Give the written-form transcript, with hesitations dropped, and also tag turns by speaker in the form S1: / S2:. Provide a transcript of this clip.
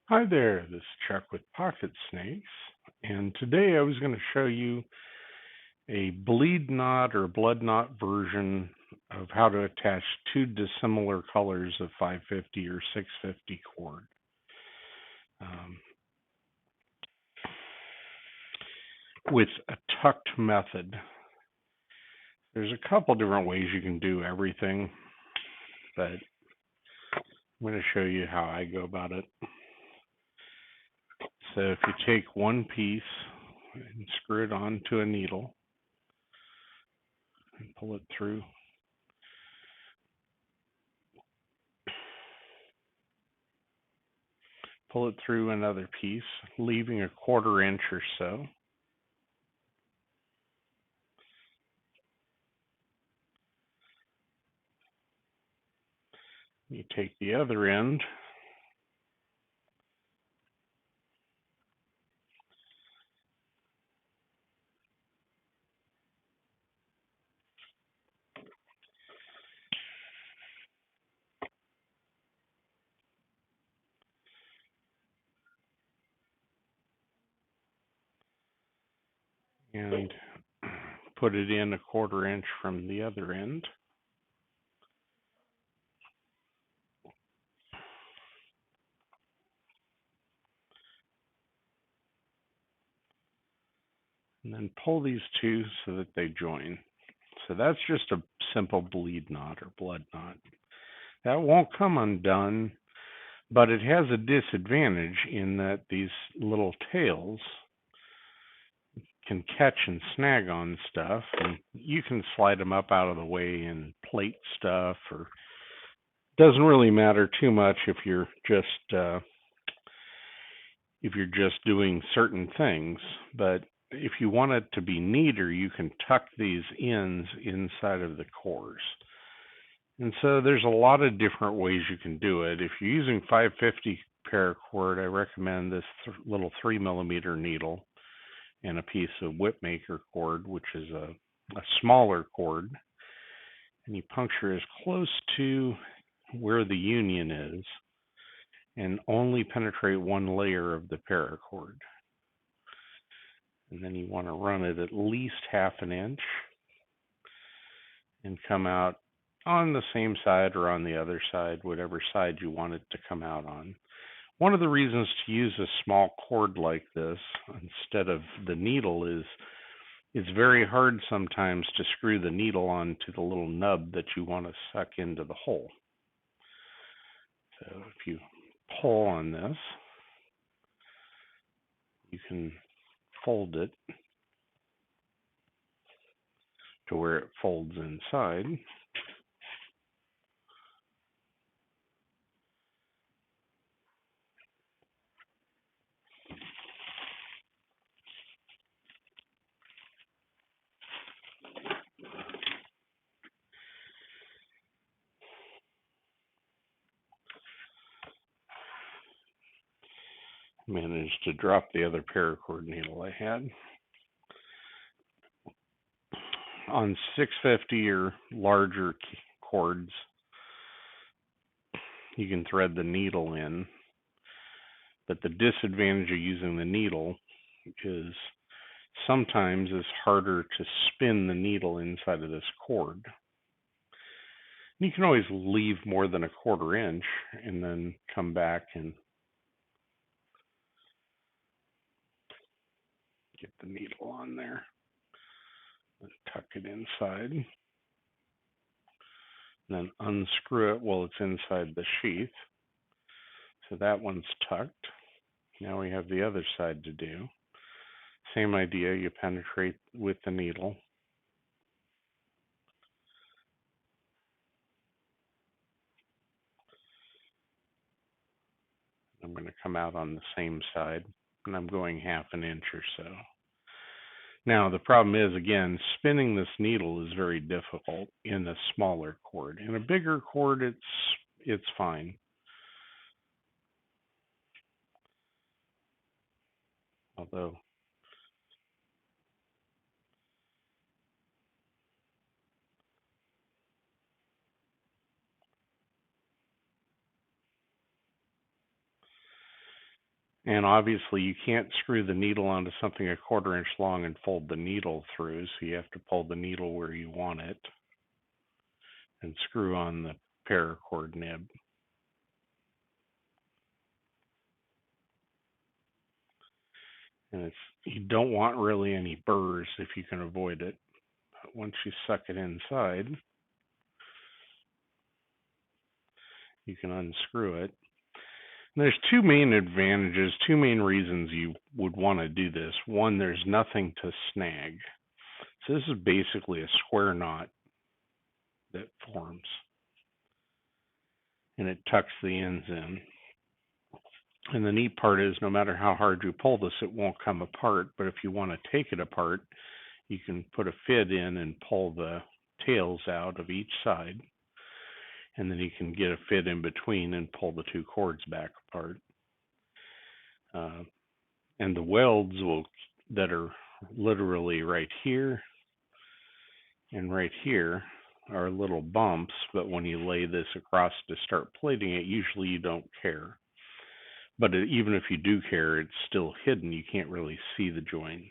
S1: Hi there, this is Chuck with Pocket Snakes, and today I was going to show you a bleed knot or blood knot version of how to attach two dissimilar colors of 550 or 650 cord. Um, with a tucked method. There's a couple different ways you can do everything, but I'm going to show you how I go about it. So if you take one piece and screw it onto a needle and pull it through, another piece, leaving a 1/4 inch or so. You take the other end and put it in a 1/4 inch from the other end. And then pull these two so that they join. So that's just a simple bleed knot or blood knot. That won't come undone, but it has a disadvantage in that these little tails can catch and snag on stuff, and you can slide them up out of the way and plate stuff, or doesn't really matter too much if you're just doing certain things. But if you want it to be neater, you can tuck these ends inside of the cores. And so there's a lot of different ways you can do it. If you're using 550 paracord, I recommend this little 3mm needle and a piece of whipmaker cord, which is a smaller cord. And you puncture as close to where the union is and only penetrate one layer of the paracord. And then you want to run it at least 1/2 inch and come out on the same side or on the other side, whatever side you want it to come out on. One of the reasons to use a small cord like this instead of the needle is it's very hard sometimes to screw the needle onto the little nub that you want to suck into the hole. So if you pull on this, you can fold it to where it folds inside. Managed to drop the other paracord needle I had. On 650 or larger cords, you can thread the needle in, but the disadvantage of using the needle is sometimes it's harder to spin the needle inside of this cord. You can always leave more than a 1/4 inch and then come back and get the needle on there and tuck it inside. And then unscrew it while it's inside the sheath. So that one's tucked. Now we have the other side to do. Same idea, you penetrate with the needle. I'm going to come out on the same side, and I'm going 1/2 inch or so. Now, the problem is, again, spinning this needle is very difficult in a smaller cord. In a bigger cord, it's fine. Although And obviously you can't screw the needle onto something 1/4 inch long and fold the needle through, so you have to pull the needle where you want it and screw on the paracord nib. And you don't want really any burrs if you can avoid it. But once you suck it inside, you can unscrew it. And there's two main advantages, two main reasons you would want to do this. One, there's nothing to snag. So this is basically a square knot that forms, and it tucks the ends in. And the neat part is no matter how hard you pull this, it won't come apart. But if you want to take it apart, you can put a fit in and pull the tails out of each side. And then you can get a fit in between and pull the two cords back apart. And the welds that are literally right here and right here are little bumps, but when you lay this across to start plating it, usually you don't care. But even if you do care, it's still hidden. You can't really see the joins.